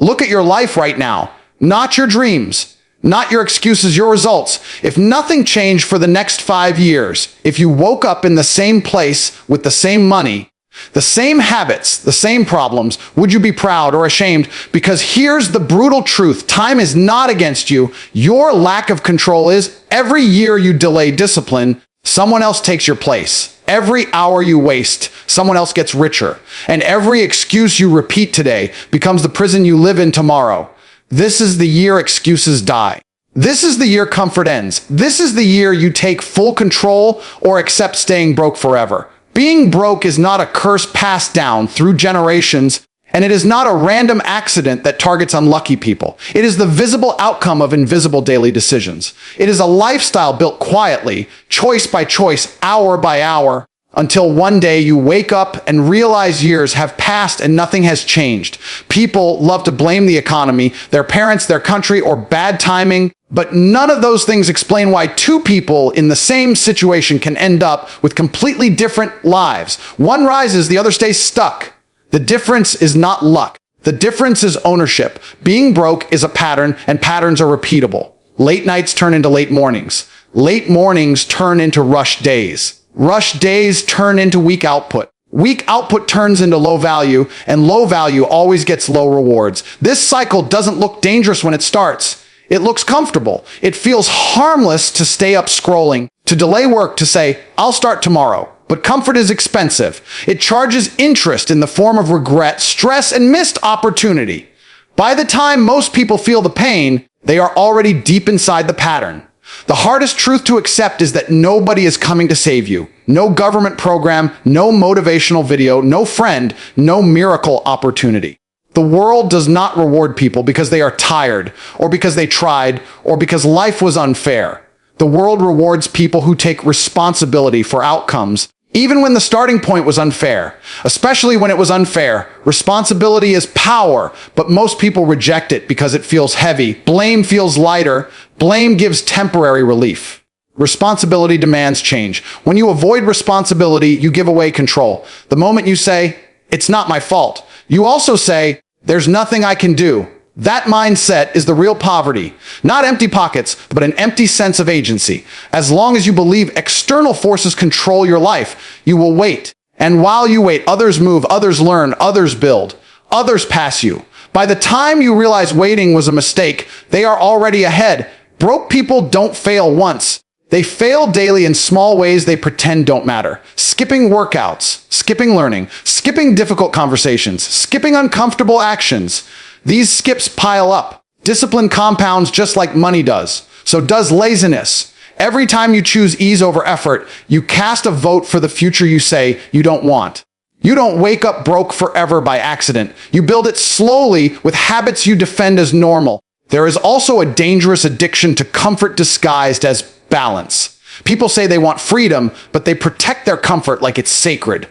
Look at your life right now, not your dreams, not your excuses, your results. If nothing changed for the next 5 years, if you woke up in the same place with the same money, the same habits, the same problems, would you be proud or ashamed? Because here's the brutal truth. Time is not against you. Your lack of control is. Every year you delay discipline, someone else takes your place. Every hour you waste, someone else gets richer. And every excuse you repeat today becomes the prison you live in tomorrow. This is the year excuses die. This is the year comfort ends. This is the year you take full control or accept staying broke forever. Being broke is not a curse passed down through generations, and it is not a random accident that targets unlucky people. It is the visible outcome of invisible daily decisions. It is a lifestyle built quietly, choice by choice, hour by hour, until one day you wake up and realize years have passed and nothing has changed. People love to blame the economy, their parents, their country, or bad timing, but none of those things explain why two people in the same situation can end up with completely different lives. One rises, the other stays stuck. The difference is not luck. The difference is ownership. Being broke is a pattern, and patterns are repeatable. Late nights turn into late mornings. Late mornings turn into rush days. Rush days turn into weak output. Weak output turns into low value, and low value always gets low rewards. This cycle doesn't look dangerous when it starts. It looks comfortable. It feels harmless to stay up scrolling, to delay work, to say, I'll start tomorrow. But comfort is expensive. It charges interest in the form of regret, stress, and missed opportunity. By the time most people feel the pain, they are already deep inside the pattern. The hardest truth to accept is that nobody is coming to save you. No government program, no motivational video, no friend, no miracle opportunity. The world does not reward people because they are tired, or because they tried, or because life was unfair. The world rewards people who take responsibility for outcomes, even when the starting point was unfair. Especially when it was unfair. Responsibility is power, but most people reject it because it feels heavy. Blame feels lighter. Blame gives temporary relief. Responsibility demands change. When you avoid responsibility, you give away control. The moment you say, it's not my fault, you also say, there's nothing I can do. That mindset is the real poverty. Not empty pockets, but an empty sense of agency. As long as you believe external forces control your life, you will wait. And while you wait, others move, others learn, others build, others pass you. By the time you realize waiting was a mistake, they are already ahead. Broke people don't fail once. They fail daily in small ways they pretend don't matter. Skipping workouts, skipping learning, skipping difficult conversations, skipping uncomfortable actions. These skips pile up. Discipline compounds just like money does. So does laziness. Every time you choose ease over effort, you cast a vote for the future you say you don't want. You don't wake up broke forever by accident. You build it slowly with habits you defend as normal. There is also a dangerous addiction to comfort disguised as balance. People say they want freedom, but they protect their comfort like it's sacred.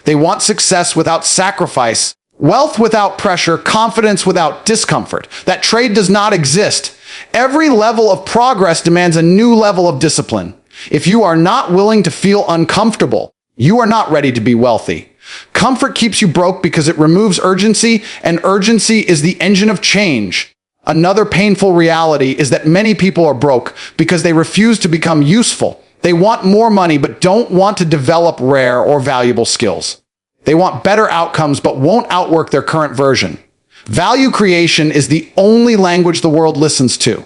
They want success without sacrifice, wealth without pressure, confidence without discomfort. That trade does not exist. Every level of progress demands a new level of discipline. If you are not willing to feel uncomfortable, you are not ready to be wealthy. Comfort keeps you broke because it removes urgency, and urgency is the engine of change. Another painful reality is that many people are broke because they refuse to become useful. They want more money but don't want to develop rare or valuable skills. They want better outcomes but won't outwork their current version. Value creation is the only language the world listens to.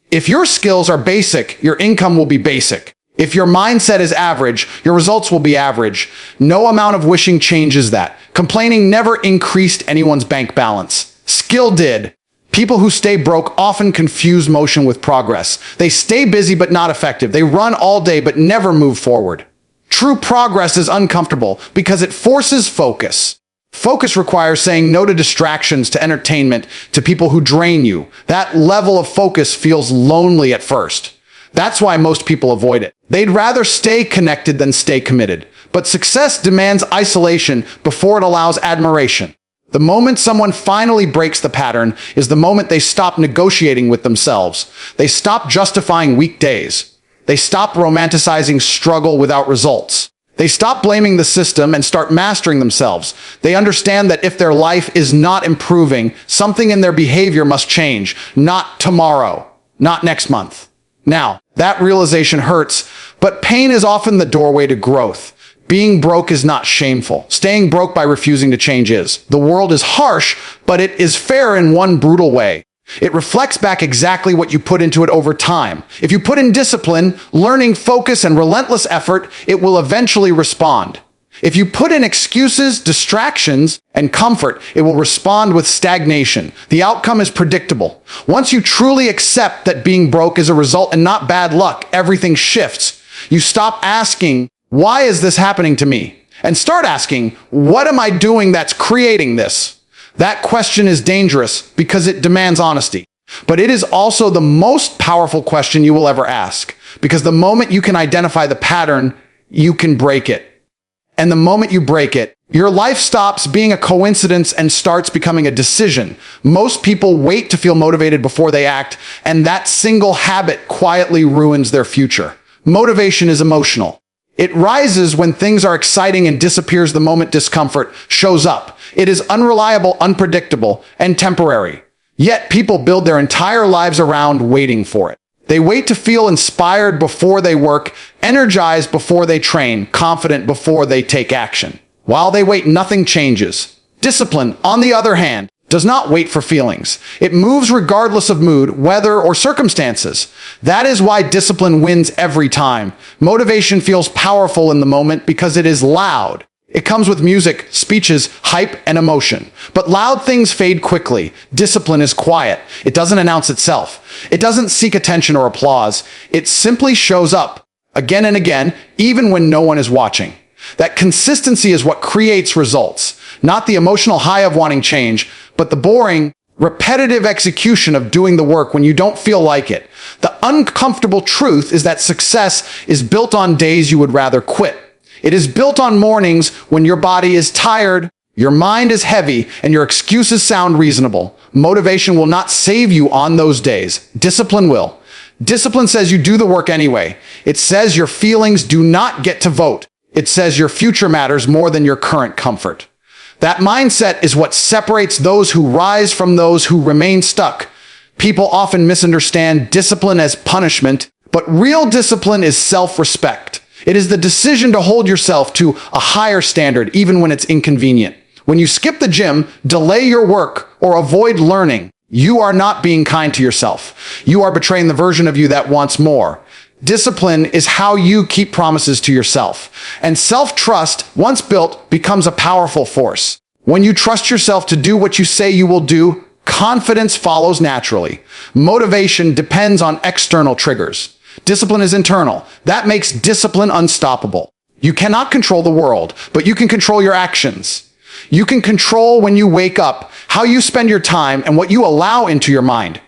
If your skills are basic, your income will be basic. If your mindset is average, your results will be average. No amount of wishing changes that. Complaining never increased anyone's bank balance. Skill did. People who stay broke often confuse motion with progress. They stay busy but not effective. They run all day but never move forward. True progress is uncomfortable because it forces focus. Focus requires saying no to distractions, to entertainment, to people who drain you. That level of focus feels lonely at first. That's why most people avoid it. They'd rather stay connected than stay committed. But success demands isolation before it allows admiration. The moment someone finally breaks the pattern is the moment they stop negotiating with themselves. They stop justifying weak days. They stop romanticizing struggle without results. They stop blaming the system and start mastering themselves. They understand that if their life is not improving, something in their behavior must change. Not tomorrow, not next month. Now, that realization hurts, but pain is often the doorway to growth. Being broke is not shameful. Staying broke by refusing to change is. The world is harsh, but it is fair in one brutal way. It reflects back exactly what you put into it over time. If you put in discipline, learning, focus, and relentless effort, it will eventually respond. If you put in excuses, distractions, and comfort, it will respond with stagnation. The outcome is predictable. Once you truly accept that being broke is a result and not bad luck, everything shifts. You stop asking, "Why is this happening to me?" and start asking, "What am I doing that's creating this?" That question is dangerous because it demands honesty. But it is also the most powerful question you will ever ask, because the moment you can identify the pattern, you can break it. And the moment you break it, your life stops being a coincidence and starts becoming a decision. Most people wait to feel motivated before they act, and that single habit quietly ruins their future. Motivation is emotional. It rises when things are exciting and disappears the moment discomfort shows up. It is unreliable, unpredictable, and temporary. Yet people build their entire lives around waiting for it. They wait to feel inspired before they work, energized before they train, confident before they take action. While they wait, nothing changes. Discipline, on the other hand, does not wait for feelings. It moves regardless of mood, weather, or circumstances. That is why discipline wins every time. Motivation feels powerful in the moment because it is loud. It comes with music, speeches, hype, and emotion. But loud things fade quickly. Discipline is quiet. It doesn't announce itself. It doesn't seek attention or applause. It simply shows up again and again, even when no one is watching. That consistency is what creates results. Not the emotional high of wanting change, but the boring, repetitive execution of doing the work when you don't feel like it. The uncomfortable truth is that success is built on days you would rather quit. It is built on mornings when your body is tired, your mind is heavy, and your excuses sound reasonable. Motivation will not save you on those days. Discipline will. Discipline says you do the work anyway. It says your feelings do not get to vote. It says your future matters more than your current comfort. That mindset is what separates those who rise from those who remain stuck. People often misunderstand discipline as punishment, but real discipline is self-respect. It is the decision to hold yourself to a higher standard even when it's inconvenient. When you skip the gym, delay your work, or avoid learning, you are not being kind to yourself. You are betraying the version of you that wants more. Discipline is how you keep promises to yourself. And self-trust, once built, becomes a powerful force. When you trust yourself to do what you say you will do, confidence follows naturally. Motivation depends on external triggers. Discipline is internal. That makes discipline unstoppable. You cannot control the world, but you can control your actions. You can control when you wake up, how you spend your time, and what you allow into your mind.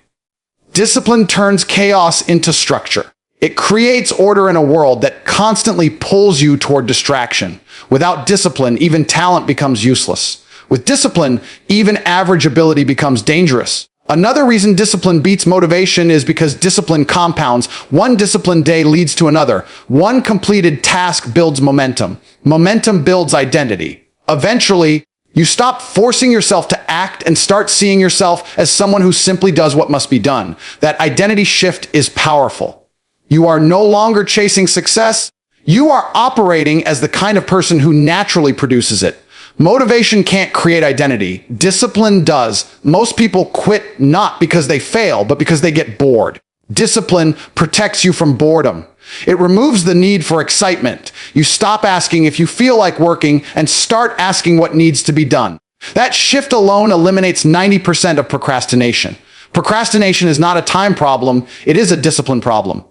Discipline turns chaos into structure. It creates order in a world that constantly pulls you toward distraction. Without discipline, even talent becomes useless. With discipline, even average ability becomes dangerous. Another reason discipline beats motivation is because discipline compounds. One disciplined day leads to another. One completed task builds momentum. Momentum builds identity. Eventually, you stop forcing yourself to act and start seeing yourself as someone who simply does what must be done. That identity shift is powerful. You are no longer chasing success. You are operating as the kind of person who naturally produces it. Motivation can't create identity. Discipline does. Most people quit not because they fail, but because they get bored. Discipline protects you from boredom. It removes the need for excitement. You stop asking if you feel like working and start asking what needs to be done. That shift alone eliminates 90% of procrastination. Procrastination is not a time problem. It is a discipline problem.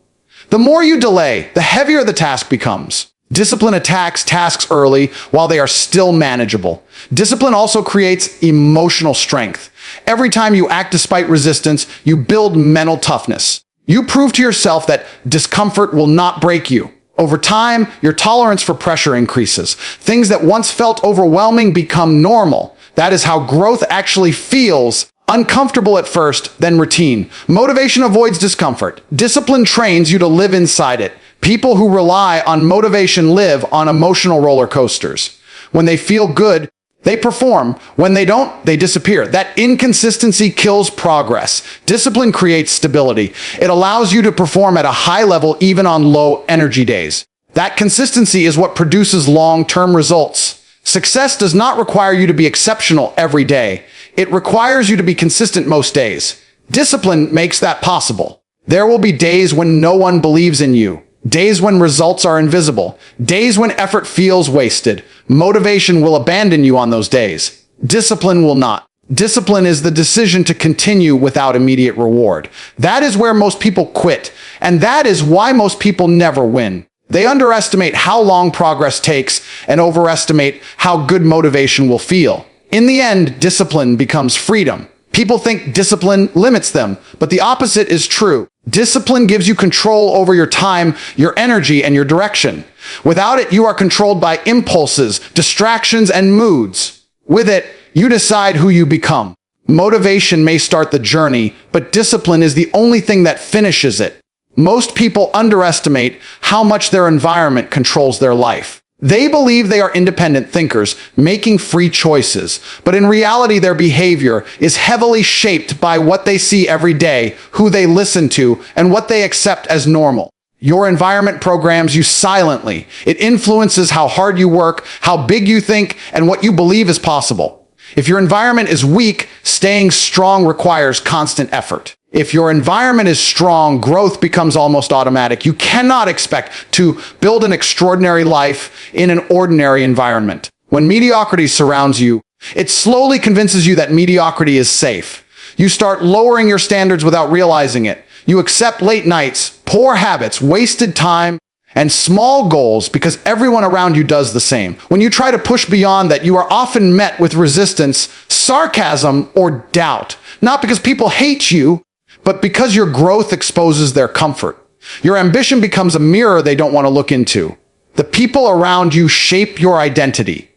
The more you delay, the heavier the task becomes. Discipline attacks tasks early while they are still manageable. Discipline also creates emotional strength. Every time you act despite resistance, you build mental toughness. You prove to yourself that discomfort will not break you. Over time, your tolerance for pressure increases. Things that once felt overwhelming become normal. That is how growth actually feels. Uncomfortable at first, then routine. Motivation avoids discomfort. Discipline trains you to live inside it. People who rely on motivation live on emotional roller coasters. When they feel good, they perform. When they don't, they disappear. That inconsistency kills progress. Discipline creates stability. It allows you to perform at a high level even on low energy days. That consistency is what produces long-term results. Success does not require you to be exceptional every day. It requires you to be consistent most days. Discipline makes that possible. There will be days when no one believes in you. Days when results are invisible. Days when effort feels wasted. Motivation will abandon you on those days. Discipline will not. Discipline is the decision to continue without immediate reward. That is where most people quit, and that is why most people never win. They underestimate how long progress takes and overestimate how good motivation will feel. In the end, discipline becomes freedom. People think discipline limits them, but the opposite is true. Discipline gives you control over your time, your energy, and your direction. Without it, you are controlled by impulses, distractions, and moods. With it, you decide who you become. Motivation may start the journey, but discipline is the only thing that finishes it. Most people underestimate how much their environment controls their life. They believe they are independent thinkers, making free choices, but in reality their behavior is heavily shaped by what they see every day, who they listen to, and what they accept as normal. Your environment programs you silently. It influences how hard you work, how big you think, and what you believe is possible. If your environment is weak, staying strong requires constant effort. If your environment is strong, growth becomes almost automatic. You cannot expect to build an extraordinary life in an ordinary environment. When mediocrity surrounds you, it slowly convinces you that mediocrity is safe. You start lowering your standards without realizing it. You accept late nights, poor habits, wasted time, and small goals because everyone around you does the same. When you try to push beyond that, you are often met with resistance, sarcasm, or doubt. Not because people hate you, but because your growth exposes their comfort. Your ambition becomes a mirror they don't want to look into. The people around you shape your identity.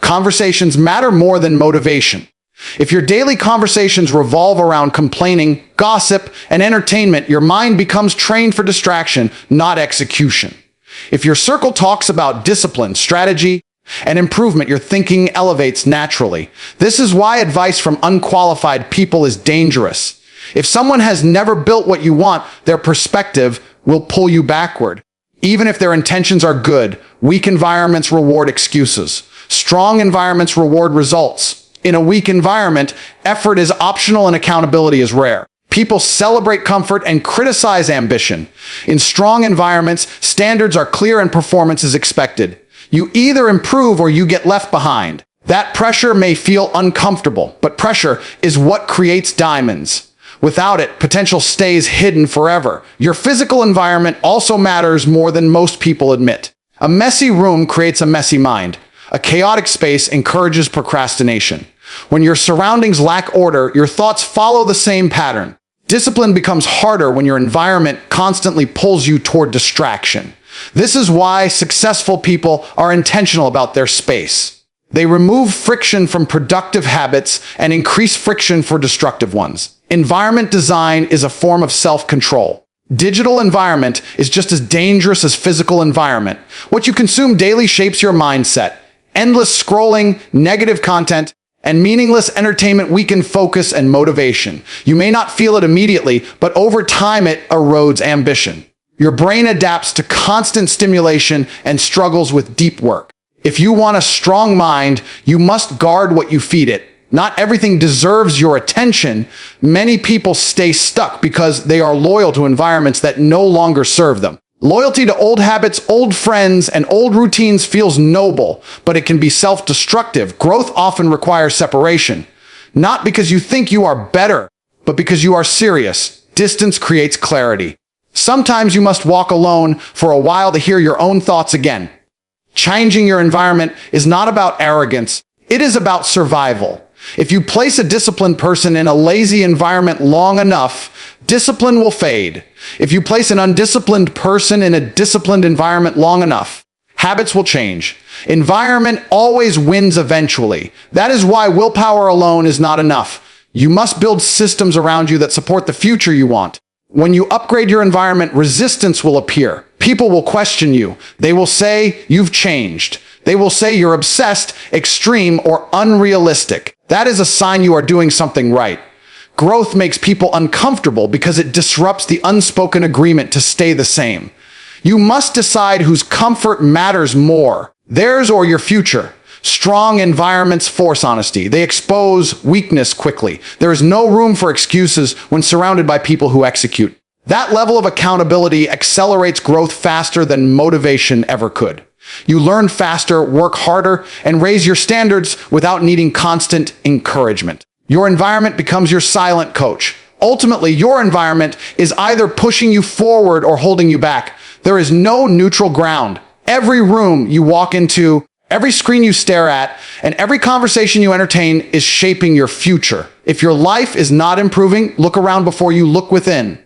Conversations matter more than motivation. If your daily conversations revolve around complaining, gossip, and entertainment, your mind becomes trained for distraction, not execution. If your circle talks about discipline, strategy, and improvement, your thinking elevates naturally. This is why advice from unqualified people is dangerous. If someone has never built what you want, their perspective will pull you backward. Even if their intentions are good, weak environments reward excuses. Strong environments reward results. In a weak environment, effort is optional and accountability is rare. People celebrate comfort and criticize ambition. In strong environments, standards are clear and performance is expected. You either improve or you get left behind. That pressure may feel uncomfortable, but pressure is what creates diamonds. Without it, potential stays hidden forever. Your physical environment also matters more than most people admit. A messy room creates a messy mind. A chaotic space encourages procrastination. When your surroundings lack order, your thoughts follow the same pattern. Discipline becomes harder when your environment constantly pulls you toward distraction. This is why successful people are intentional about their space. They remove friction from productive habits and increase friction for destructive ones. Environment design is a form of self-control. Digital environment is just as dangerous as physical environment. What you consume daily shapes your mindset. Endless scrolling, negative content, and meaningless entertainment weaken focus and motivation. You may not feel it immediately, but over time it erodes ambition. Your brain adapts to constant stimulation and struggles with deep work. If you want a strong mind, you must guard what you feed it. Not everything deserves your attention. Many people stay stuck because they are loyal to environments that no longer serve them. Loyalty to old habits, old friends, and old routines feels noble, but it can be self-destructive. Growth often requires separation. Not because you think you are better, but because you are serious. Distance creates clarity. Sometimes you must walk alone for a while to hear your own thoughts again. Changing your environment is not about arrogance. It is about survival. If you place a disciplined person in a lazy environment long enough, discipline will fade. If you place an undisciplined person in a disciplined environment long enough, habits will change. Environment always wins eventually. That is why willpower alone is not enough. You must build systems around you that support the future you want. When you upgrade your environment, resistance will appear. People will question you. They will say you've changed. They will say you're obsessed, extreme, or unrealistic. That is a sign you are doing something right. Growth makes people uncomfortable because it disrupts the unspoken agreement to stay the same. You must decide whose comfort matters more, theirs or your future. Strong environments force honesty. They expose weakness quickly. There is no room for excuses when surrounded by people who execute. That level of accountability accelerates growth faster than motivation ever could. You learn faster, work harder, and raise your standards without needing constant encouragement. Your environment becomes your silent coach. Ultimately, your environment is either pushing you forward or holding you back. There is no neutral ground. Every room you walk into, every screen you stare at, and every conversation you entertain is shaping your future. If your life is not improving, look around before you look within.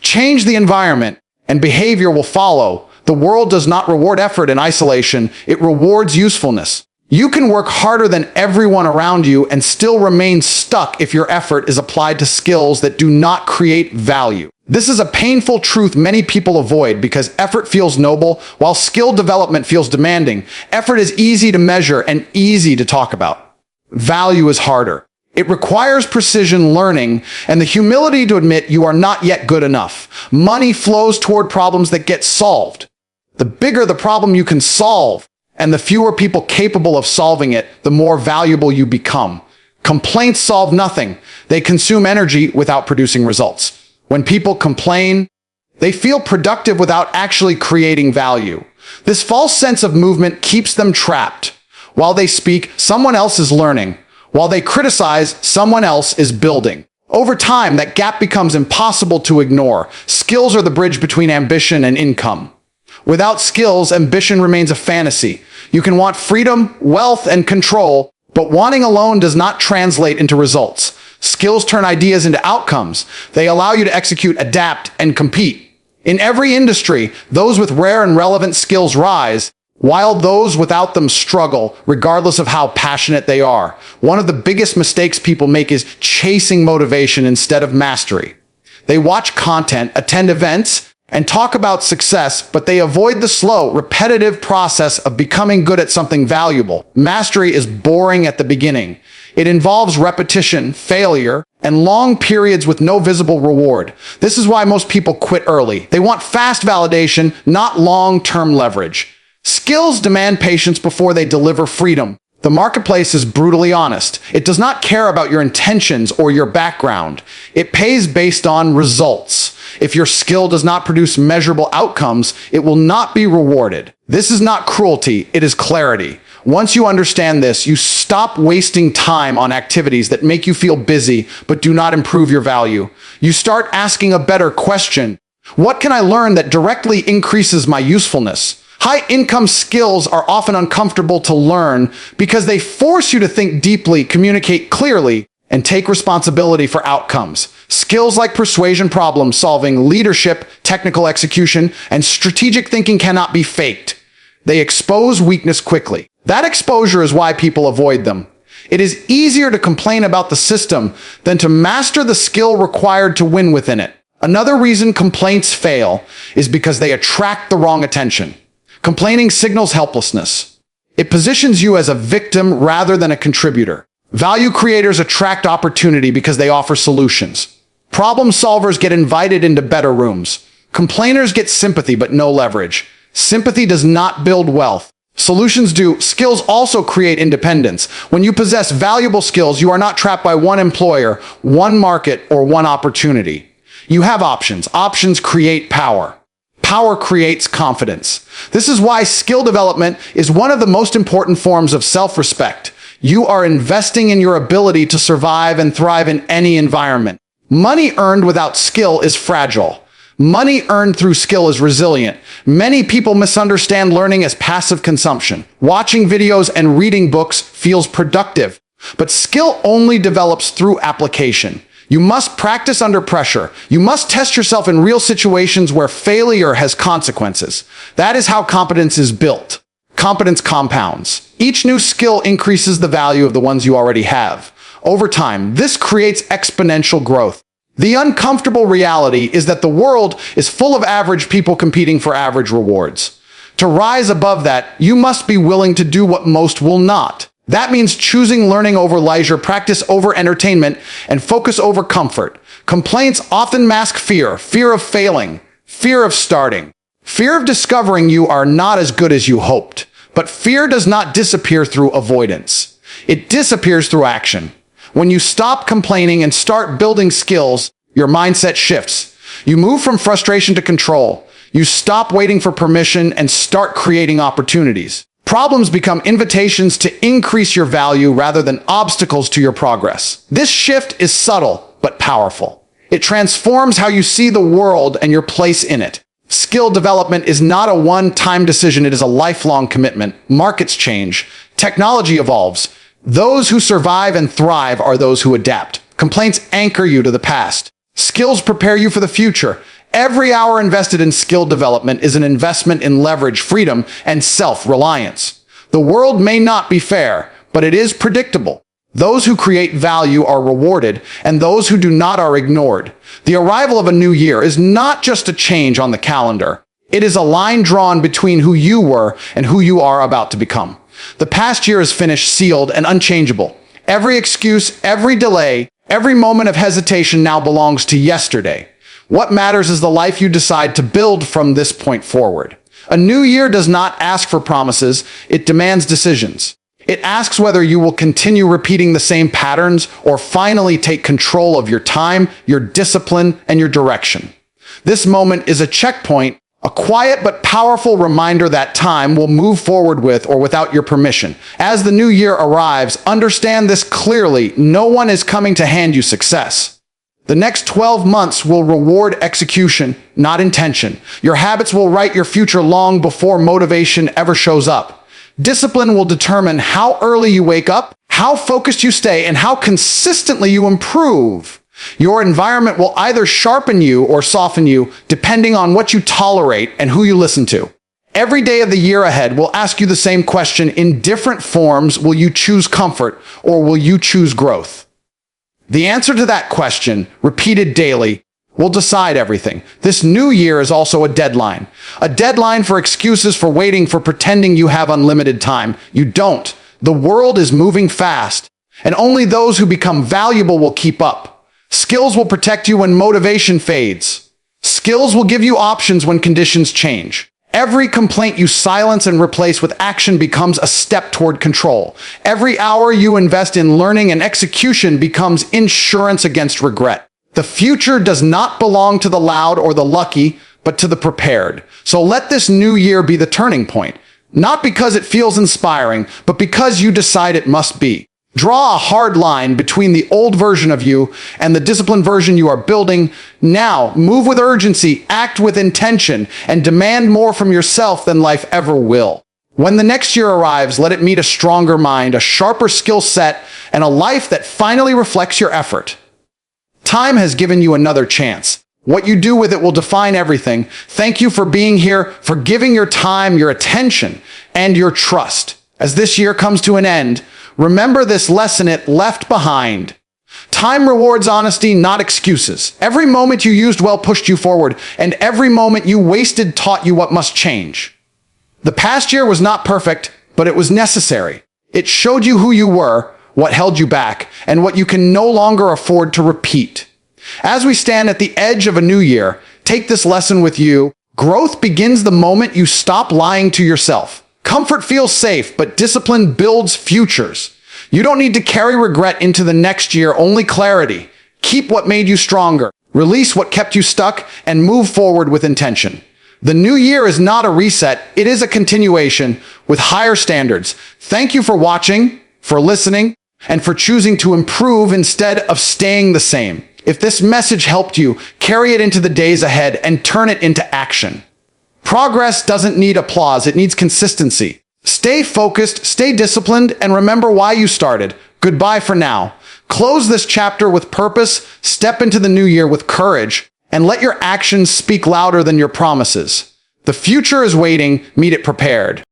Change the environment, and behavior will follow. The world does not reward effort in isolation. It rewards usefulness. You can work harder than everyone around you and still remain stuck if your effort is applied to skills that do not create value. This is a painful truth many people avoid because effort feels noble, while skill development feels demanding. Effort is easy to measure and easy to talk about. Value is harder. It requires precision learning and the humility to admit you are not yet good enough. Money flows toward problems that get solved. The bigger the problem you can solve, and the fewer people capable of solving it, the more valuable you become. Complaints solve nothing. They consume energy without producing results. When people complain, they feel productive without actually creating value. This false sense of movement keeps them trapped. While they speak, someone else is learning. While they criticize, someone else is building. Over time, that gap becomes impossible to ignore. Skills are the bridge between ambition and income. Without skills, ambition remains a fantasy. You can want freedom, wealth, and control, but wanting alone does not translate into results. Skills turn ideas into outcomes. They allow you to execute, adapt, and compete. In every industry, those with rare and relevant skills rise, while those without them struggle, regardless of how passionate they are. One of the biggest mistakes people make is chasing motivation instead of mastery. They watch content, attend events, and talk about success, but they avoid the slow, repetitive process of becoming good at something valuable. Mastery is boring at the beginning. It involves repetition, failure, and long periods with no visible reward. This is why most people quit early. They want fast validation, not long-term leverage. Skills demand patience before they deliver freedom. The marketplace is brutally honest. It does not care about your intentions or your background. It pays based on results. If your skill does not produce measurable outcomes, it will not be rewarded. This is not cruelty, it is clarity. Once you understand this, you stop wasting time on activities that make you feel busy but do not improve your value. You start asking a better question. What can I learn that directly increases my usefulness? High-income skills are often uncomfortable to learn because they force you to think deeply, communicate clearly, and take responsibility for outcomes. Skills like persuasion, problem solving, leadership, technical execution, and strategic thinking cannot be faked. They expose weakness quickly. That exposure is why people avoid them. It is easier to complain about the system than to master the skill required to win within it. Another reason complaints fail is because they attract the wrong attention. Complaining signals helplessness. It positions you as a victim rather than a contributor. Value creators attract opportunity because they offer solutions. Problem solvers get invited into better rooms. Complainers get sympathy but no leverage. Sympathy does not build wealth. Solutions do. Skills also create independence. When you possess valuable skills, you are not trapped by one employer, one market, or one opportunity. You have options. Options create power. Power creates confidence. This is why skill development is one of the most important forms of self-respect. You are investing in your ability to survive and thrive in any environment. Money earned without skill is fragile. Money earned through skill is resilient. Many people misunderstand learning as passive consumption. Watching videos and reading books feels productive, but skill only develops through application. You must practice under pressure. You must test yourself in real situations where failure has consequences. That is how competence is built. Competence compounds. Each new skill increases the value of the ones you already have. Over time, this creates exponential growth. The uncomfortable reality is that the world is full of average people competing for average rewards. To rise above that, you must be willing to do what most will not. That means choosing learning over leisure, practice over entertainment, and focus over comfort. Complaints often mask fear, fear of failing, fear of starting, fear of discovering you are not as good as you hoped. But fear does not disappear through avoidance. It disappears through action. When you stop complaining and start building skills, your mindset shifts. You move from frustration to control. You stop waiting for permission and start creating opportunities. Problems become invitations to increase your value rather than obstacles to your progress. This shift is subtle but powerful. It transforms how you see the world and your place in it. Skill development is not a one-time decision, it is a lifelong commitment. Markets change. Technology evolves. Those who survive and thrive are those who adapt. Complaints anchor you to the past. Skills prepare you for the future. Every hour invested in skill development is an investment in leverage, freedom, and self-reliance. The world may not be fair, but it is predictable. Those who create value are rewarded, and those who do not are ignored. The arrival of a new year is not just a change on the calendar. It is a line drawn between who you were and who you are about to become. The past year is finished, sealed, and unchangeable. Every excuse, every delay, every moment of hesitation now belongs to yesterday. What matters is the life you decide to build from this point forward. A new year does not ask for promises, it demands decisions. It asks whether you will continue repeating the same patterns or finally take control of your time, your discipline, and your direction. This moment is a checkpoint, a quiet but powerful reminder that time will move forward with or without your permission. As the new year arrives, understand this clearly: no one is coming to hand you success. The next 12 months will reward execution, not intention. Your habits will write your future long before motivation ever shows up. Discipline will determine how early you wake up, how focused you stay, and how consistently you improve. Your environment will either sharpen you or soften you, depending on what you tolerate and who you listen to. Every day of the year ahead will ask you the same question in different forms: will you choose comfort or will you choose growth? The answer to that question, repeated daily, will decide everything. This new year is also a deadline. A deadline for excuses, for waiting, for pretending you have unlimited time. You don't. The world is moving fast, and only those who become valuable will keep up. Skills will protect you when motivation fades. Skills will give you options when conditions change. Every complaint you silence and replace with action becomes a step toward control. Every hour you invest in learning and execution becomes insurance against regret. The future does not belong to the loud or the lucky, but to the prepared. So let this new year be the turning point. Not because it feels inspiring, but because you decide it must be. Draw a hard line between the old version of you and the disciplined version you are building. Now, move with urgency, act with intention, and demand more from yourself than life ever will. When the next year arrives, let it meet a stronger mind, a sharper skill set, and a life that finally reflects your effort. Time has given you another chance. What you do with it will define everything. Thank you for being here, for giving your time, your attention, and your trust. As this year comes to an end, remember this lesson it left behind. Time rewards honesty, not excuses. Every moment you used well pushed you forward, and every moment you wasted taught you what must change. The past year was not perfect, but it was necessary. It showed you who you were, what held you back, and what you can no longer afford to repeat. As we stand at the edge of a new year, take this lesson with you. Growth begins the moment you stop lying to yourself. Comfort feels safe, but discipline builds futures. You don't need to carry regret into the next year, only clarity. Keep what made you stronger, release what kept you stuck, and move forward with intention. The new year is not a reset, it is a continuation with higher standards. Thank you for watching, for listening, and for choosing to improve instead of staying the same. If this message helped you, carry it into the days ahead and turn it into action. Progress doesn't need applause, it needs consistency. Stay focused, stay disciplined, and remember why you started. Goodbye for now. Close this chapter with purpose, step into the new year with courage, and let your actions speak louder than your promises. The future is waiting, meet it prepared.